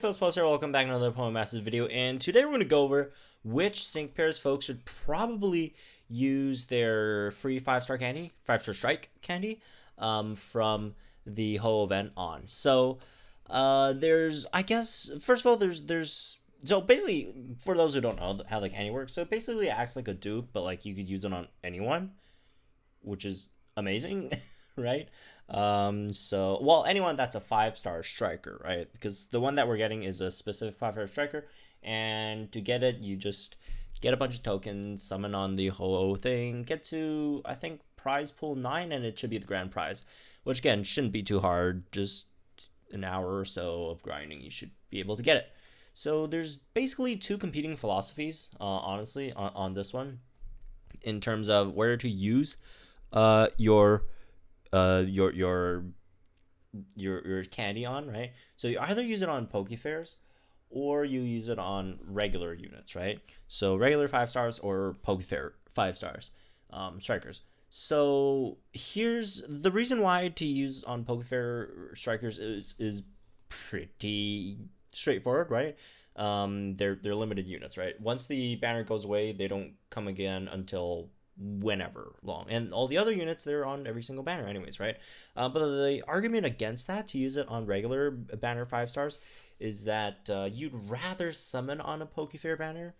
Phil's Poster, welcome back to another Pokemon Masters video, and today we're going to go over which sync pairs folks should probably use their free 5-star candy, 5-star strike candy, from the whole event on. So, there's, I guess, first of all, so basically, for those who don't know how the candy works, so basically it acts like a dupe, but like you could use it on anyone, which is amazing, right? Well, anyone that's a 5-star striker, right? Because the one that we're getting is a specific 5-star striker, and to get it, you just get a bunch of tokens, summon on the whole thing, get to, I think, prize pool 9, and it should be the grand prize, which again shouldn't be too hard. Just an hour or so of grinding, you should be able to get it. So there's basically two competing philosophies, honestly, on this one, in terms of where to use your candy on, right? So you either use it on Poke Fairs or you use it on regular units, right? So regular 5-stars or Poke Fair 5-stars, strikers. So here's the reason why to use on Poke Fair strikers is pretty straightforward, right? They're limited units, right? Once the banner goes away, they don't come again until whenever long, and all the other units, they're on every single banner anyways, right? But the argument against that, to use it on regular banner 5-stars, is that you'd rather summon on a Pokefair banner,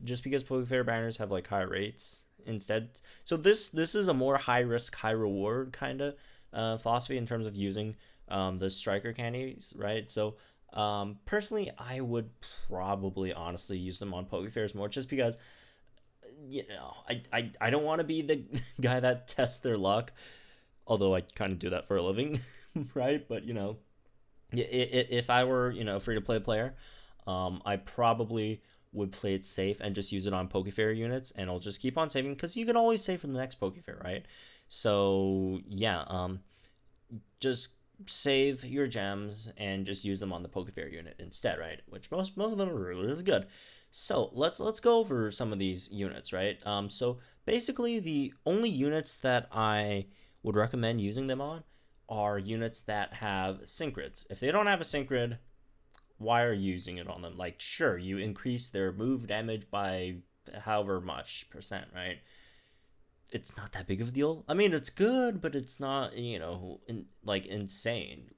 just because Pokefair banners have like high rates instead. So this is a more high risk, high reward kind of philosophy in terms of using the striker candies, right? So personally, I would probably honestly use them on Pokefairs more, just because I don't want to be the guy that tests their luck, although I kind of do that for a living, right? But if I were a free to play player, I probably would play it safe and just use it on Pokefair units, and I'll just keep on saving, because you can always save for the next Pokefair, right? So yeah, just save your gems and just use them on the Pokefair unit instead, right? Which most of them are really, really good. So let's go over some of these units, right? So basically, the only units that I would recommend using them on are units that have Synchreds. If they don't have a Syncred, why are you using it on them? Like, sure, you increase their move damage by however much percent, right? It's not that big of a deal. I mean, it's good, but it's not, insane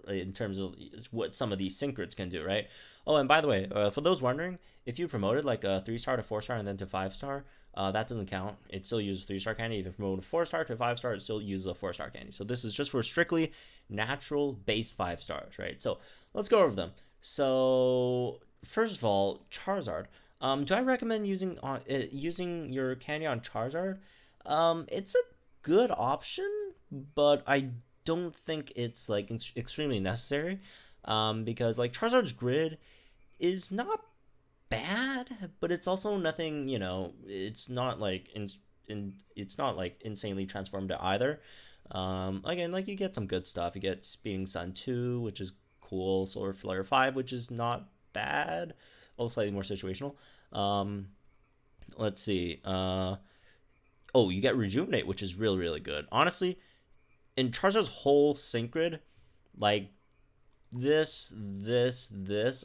in terms of what some of these Synchreds can do, right? Oh, and by the way, for those wondering, if you promoted like a 3-star to 4-star and then to 5-star, that doesn't count. It still uses 3-star candy. If you promote a 4-star to 5-star, it still uses a 4-star candy. So this is just for strictly natural base 5-stars, right? So let's go over them. So first of all, Charizard. Do I recommend using your candy on Charizard? It's a good option, but I don't think it's like extremely necessary. Because like Charizard's grid is not bad, but it's also nothing. It's not like it's not like insanely transformed either. Again, like you get some good stuff. You get Speeding Sun 2, which is cool. Solar Flare 5, which is not bad, also slightly more situational. Let's see. Oh, you get Rejuvenate, which is really, really good. Honestly, in Charizard's whole Syncred, like this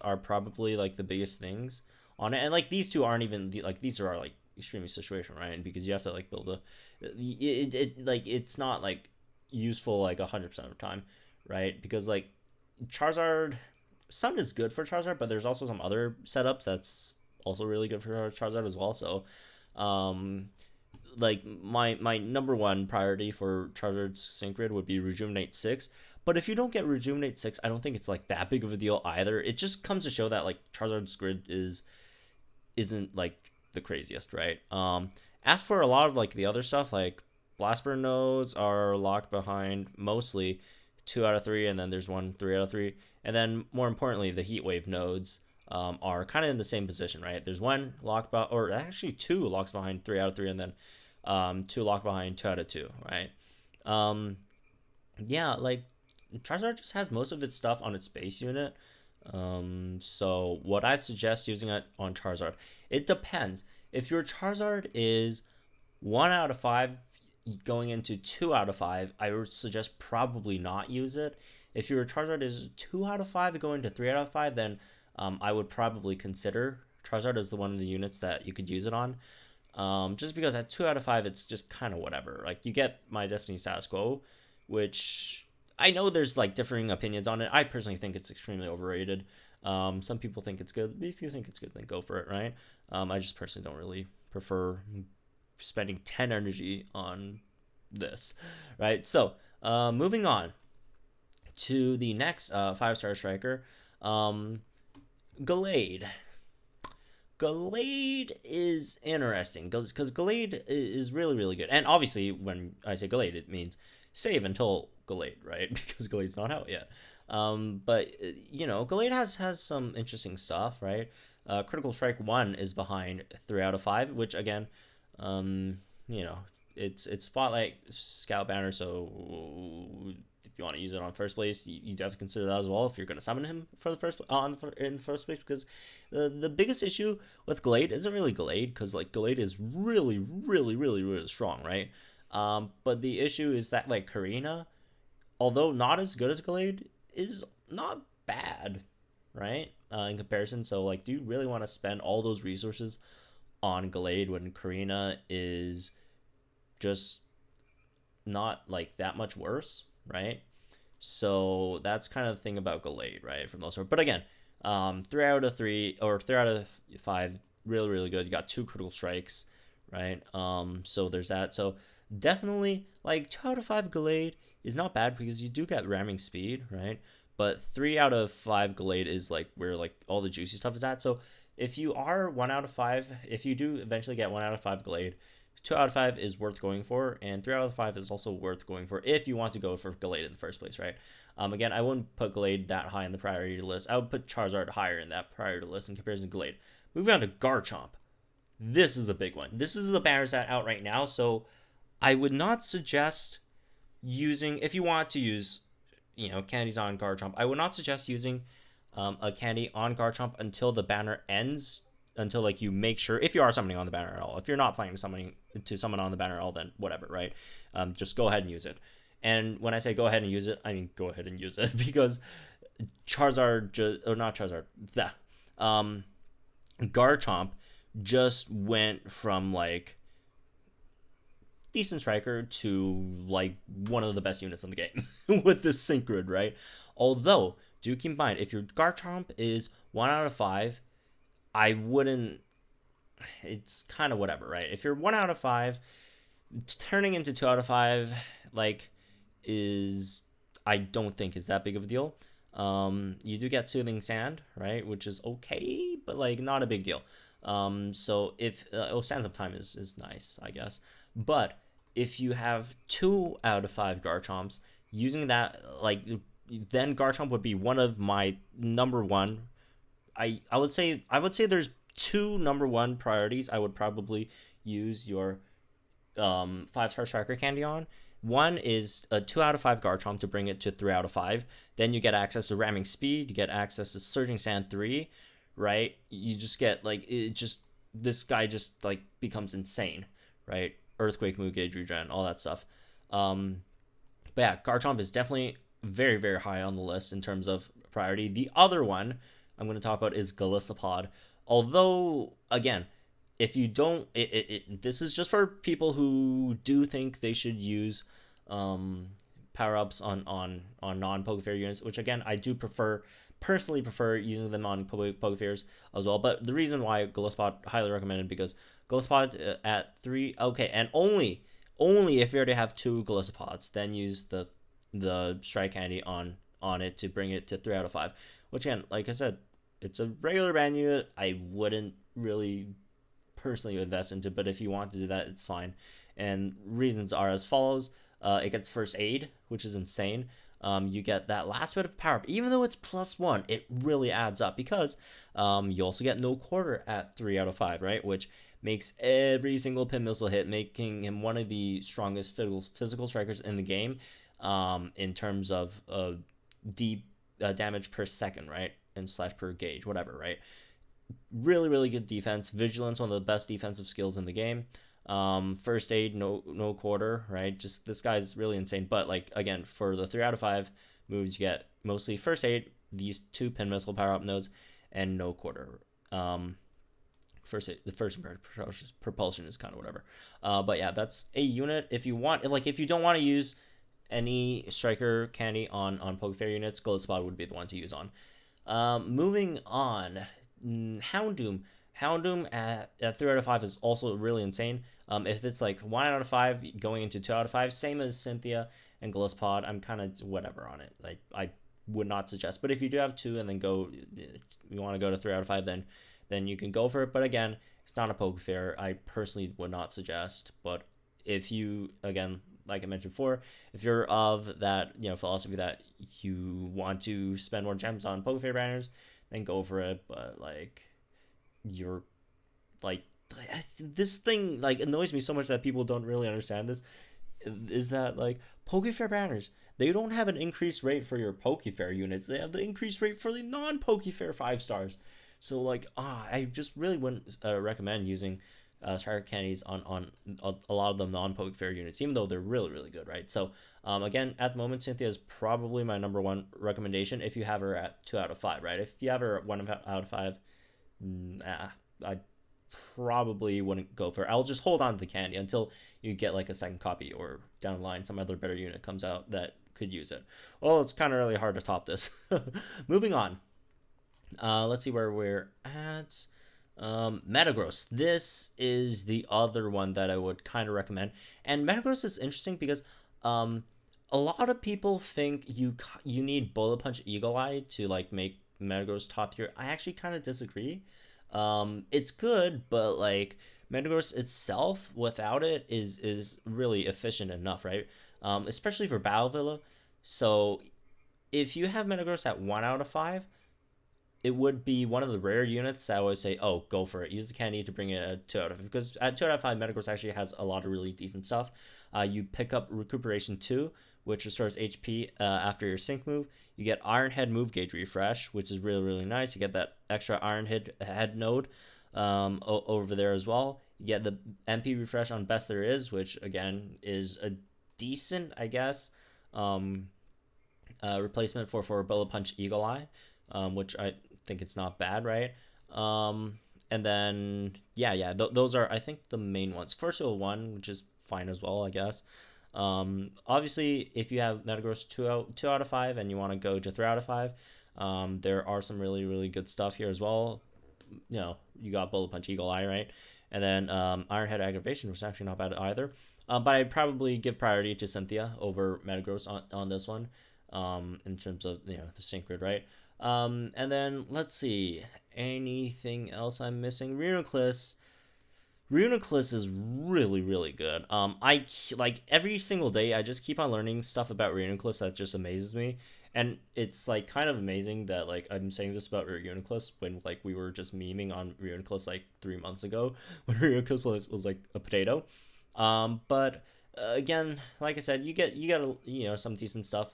are probably like the biggest things on it. And like these two aren't even like, these are like extremely situational, right? Because you have to like build it's not like useful like 100% of the time, right? Because like Charizard Sun is good for Charizard, but there's also some other setups that's also really good for Charizard as well. So like my number one priority for Charizard's Syncred would be Rejuvenate 6. But if you don't get Rejuvenate 6, I don't think it's like that big of a deal either. It just comes to show that like Charizard's grid isn't like the craziest, right? As for a lot of like the other stuff, like Blastburn nodes are locked behind mostly 2 out of 3, and then there's 3 out of 3. And then more importantly, the Heat Wave nodes are kind of in the same position, right? There's one locked or actually 2 locks behind 3 out of 3, and then 2 locked behind 2 out of 2, right? Yeah, like Charizard just has most of its stuff on its base unit. So what I suggest using it on Charizard, it depends. If your Charizard is 1 out of 5 going into 2 out of 5, I would suggest probably not use it. If your Charizard is 2 out of 5 going to 3 out of 5, then I would probably consider Charizard as the one of the units that you could use it on. Just because at 2 out of 5, it's just kind of whatever. Like, you get My Destiny Status Quo, which I know there's like differing opinions on it. I personally think it's extremely overrated. Some people think it's good. If you think it's good, then go for it, right? I just personally don't really prefer spending 10 energy on this, right? So, moving on to the next 5-star striker, Gallade. Gallade is interesting because Gallade is really, really good. And obviously, when I say Gallade, it means save until Gallade, right? Because Gallade's not out yet. But, Gallade has some interesting stuff, right? Critical Strike 1 is behind 3 out of 5, which, again, it's Spotlight, Scout Banner, so if you want to use it on first place, you have to consider that as well if you're going to summon him for the in the first place, because the biggest issue with Gallade isn't really Gallade, because like Gallade is really, really, really, really strong, right? But the issue is that like Karina, although not as good as Gallade, is not bad, right? In comparison, so like, do you really want to spend all those resources on Gallade when Karina is just not like that much worse, right? So that's kind of the thing about Gallade, right? For the most part. But again, 3 out of 3 or 3 out of 5, really, really good. You got 2 critical strikes, right? So there's that. So definitely like 2 out of 5 Gallade is not bad because you do get ramming speed, right? But 3 out of 5 Gallade is like where like all the juicy stuff is at. So if you are 1 out of 5, if you do eventually get 1 out of 5 Gallade, 2 out of 5 is worth going for, and 3 out of 5 is also worth going for if you want to go for Gallade in the first place, right? Again, I wouldn't put Gallade that high in the priority list. I would put Charizard higher in that priority list in comparison to Gallade. Moving on to Garchomp. This is a big one. This is the banner set out right now, so I would not suggest using, if you want to use, candies on Garchomp, I would not suggest using a candy on Garchomp until the banner ends, until like you make sure, if you are summoning on the banner at all. If you're not planning to summon on the banner at all, then whatever, right? Just go ahead and use it. And when I say go ahead and use it, I mean go ahead and use it because Garchomp just went from like decent striker to like one of the best units in the game with this sync grid, right? Although, do keep in mind, if your Garchomp is 1 out of 5, I wouldn't, it's kind of whatever, right? If you're 1 out of 5, turning into 2 out of 5, like, I don't think is that big of a deal. You do get Soothing Sand, right? Which is okay, but like not a big deal. So if, Sands of Time is nice, I guess. But if you have 2 out of 5 Garchomps, using that, like, then Garchomp would be one of my number one. I would say there's 2 number 1 priorities I would probably use your 5-star striker candy on. One is a 2 out of 5 Garchomp to bring it to 3 out of 5. Then you get access to ramming speed, you get access to Surging Sand 3, right? You just get like, this guy just like becomes insane, right? Earthquake, Mood Gauge, Regen, all that stuff. But yeah, Garchomp is definitely very, very high on the list in terms of priority. The other one I'm going to talk about is Golisopod. Although, again, if you don't, this is just for people who do think they should use power-ups on non-Pokefair units, which again, I do personally prefer using them on Pokefairs as well. But the reason why Golisopod highly recommended, because Golisopod at 3, okay, and only if you already have 2 Golisopods, then use the Strike Candy on it to bring it to 3 out of 5. Which again, like I said, it's a regular band unit. I wouldn't really personally invest into, but if you want to do that, it's fine. And reasons are as follows. It gets First Aid, which is insane. You get that last bit of power up. Even though it's +1, it really adds up because you also get No Quarter at 3 out of 5, right? Which makes every single pin missile hit, making him one of the strongest physical strikers in the game in terms of deep damage per second, right? And / per gauge, whatever, right? Really, really good defense. Vigilance, one of the best defensive skills in the game. First Aid, no quarter, right? Just this guy's really insane. But like, again, for the 3 out of 5 moves, you get mostly First Aid, these 2 pin missile power up nodes, and no quarter. The first propulsion is kind of whatever. But yeah, that's a unit. If you want, like, if you don't want to use any striker candy on Pokefair units, Gliscod would be the one to use on. Moving on, Houndoom. Houndoom at 3 out of 5 is also really insane. If it's like 1 out of 5 going into 2 out of 5, same as Cynthia and Gliscod, I'm kind of whatever on it. Like, I would not suggest. But if you do have 2 and then you want to go to 3 out of 5, then you can go for it. But again, it's not a Pokefair. I personally would not suggest. But if you, again, like I mentioned before, if you're of that, philosophy that you want to spend more gems on Pokefair banners, then go for it. But like, you're like, this thing like annoys me so much that people don't really understand this, is that like Pokefair banners, they don't have an increased rate for your Pokefair units. They have the increased rate for the non-Pokefair 5 stars. So like, I just really wouldn't recommend using striker candies on a lot of the non-Pokefair units, even though they're really, really good, right? So again, at the moment, Cynthia is probably my number 1 recommendation if you have her at 2 out of 5, right? If you have her at 1 out of 5, I probably wouldn't go for it. I'll just hold on to the candy until you get like a second copy, or down the line some other better unit comes out that could use it. Well, it's kind of really hard to top this. Moving on. Let's see where we're at. Metagross. This is the other one that I would kind of recommend. And Metagross is interesting because a lot of people think you need Bullet Punch Eagle Eye to like make Metagross top tier. I actually kind of disagree. It's good, but like Metagross itself without it is really efficient enough, right? Especially for Battle Villa. So if you have Metagross at 1 out of 5, it would be one of the rare units that I would say, oh, go for it. Use the candy to bring it at 2 out of 5. Because at 2 out of 5, Metagross actually has a lot of really decent stuff. You pick up Recuperation 2, which restores HP after your sync move. You get Iron Head move gauge refresh, which is really, really nice. You get that extra Iron Head node over there as well. You get the MP refresh on Best There Is, which again is a decent, I guess, replacement for Bullet Punch Eagle Eye, which I think it's not bad, right? And then those are, I think, the main ones. First of all, 1, which is fine as well, I guess. Obviously, if you have Metagross 2 out of 5 and you want to go to 3 out of 5, there are some really, really good stuff here as well. You got Bullet Punch Eagle Eye, right? And then Iron Head Aggravation was actually not bad either. But I'd probably give priority to Cynthia over Metagross on this one, in terms of the sync grid, right? And then let's see, anything else I'm missing? Reuniclus is really, really good. I like every single day I just keep on learning stuff about Reuniclus that just amazes me. And it's like kind of amazing that like I'm saying this about Reuniclus when like we were just memeing on Reuniclus like 3 months ago when Reuniclus was like a potato. But again, like I said, you get some decent stuff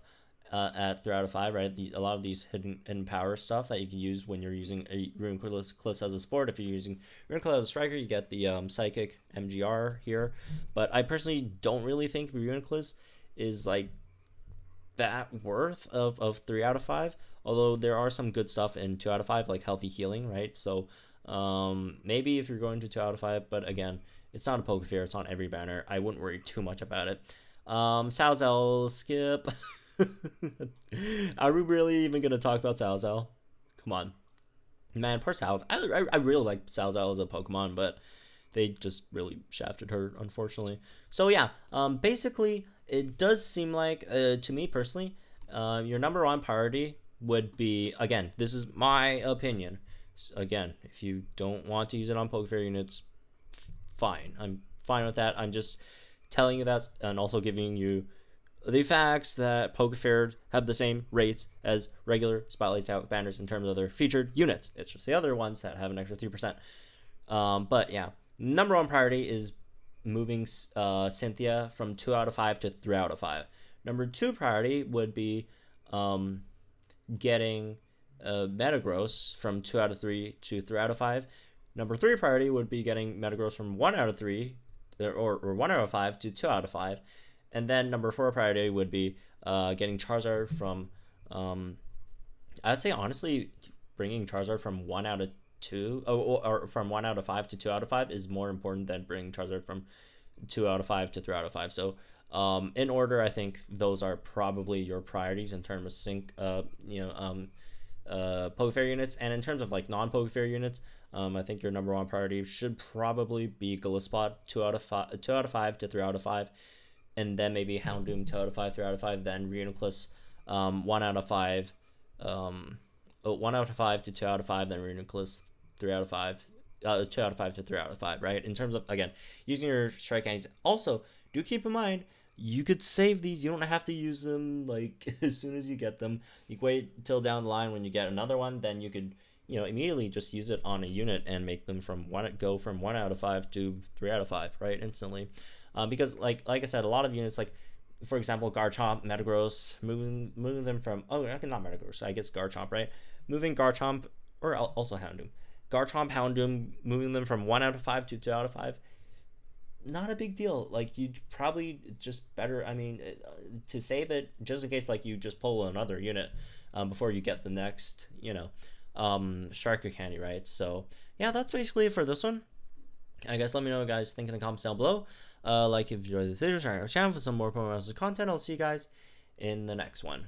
at 3 out of 5, right? A lot of these hidden power stuff that you can use when you're using a Reuniclus as a sport. If you're using Reuniclus as a striker, you get the Psychic MGR here. But I personally don't really think Reuniclus is like that worth of 3 out of 5. Although there are some good stuff in 2 out of 5, like Healthy Healing, right? So maybe if you're going to 2 out of 5, but again, it's not a Pokefair. It's on every banner. I wouldn't worry too much about it. Salazar, skip. Are we really even gonna talk about Salazar? Come on, man, poor Salazar. I really like Salazar as a Pokemon, but they just really shafted her, unfortunately. So yeah, basically, it does seem like, to me personally, your number 1 priority would be, again, this is my opinion. Again, if you don't want to use it on Pokefair units, fine. I'm fine with that. I'm just telling you that, and also giving you the facts that Pokefair have the same rates as regular Spotlights Out banners in terms of their featured units. It's just the other ones that have an extra 3%. But yeah, number 1 priority is moving Cynthia from 2 out of 5 to 3 out of 5. Number 2 priority would be getting Metagross from 2 out of 3 to 3 out of 5. Number 3 priority would be getting Metagross from 1 out of 3 or 1 out of 5 to 2 out of 5. And then number 4 priority would be getting Charizard from, I'd say honestly, bringing Charizard from 1 out of 2, or from 1 out of 5 to 2 out of 5 is more important than bringing Charizard from 2 out of 5 to 3 out of 5. So in order, I think those are probably your priorities in terms of sync, Pokefair units. And in terms of like non-Pokefair units, I think your number one priority should probably be Gillespot 2 out of 5 to 3 out of 5, and then maybe Houndoom 2 out of 5, 3 out of 5, then Reuniclus 1 out of 5, 1 out of 5 to 2 out of 5, then Reuniclus 3 out of 5. 2 out of 5 to 3 out of 5, right? In terms of, again, using your strike candies. Also, do keep in mind, you could save these. You don't have to use them like as soon as you get them. You can wait till down the line when you get another one, then you could, immediately just use it on a unit and make them from 1 out of 5 to 3 out of 5, right? Instantly. Because like I said, a lot of units, like for example, Garchomp, Metagross, moving them from, not Metagross, I guess Garchomp, right? Moving Garchomp, or also Houndoom. Garchomp, Houndoom, moving them from 1 out of 5 to 2 out of 5, not a big deal. Like, you probably just better, to save it, just in case, like, you just pull another unit before you get the next, striker candy, right? So, yeah, that's basically it for this one. I guess let me know what you guys think in the comments down below. Like if you enjoyed the video, subscribe to our channel for some more Pokemon content. I'll see you guys in the next one.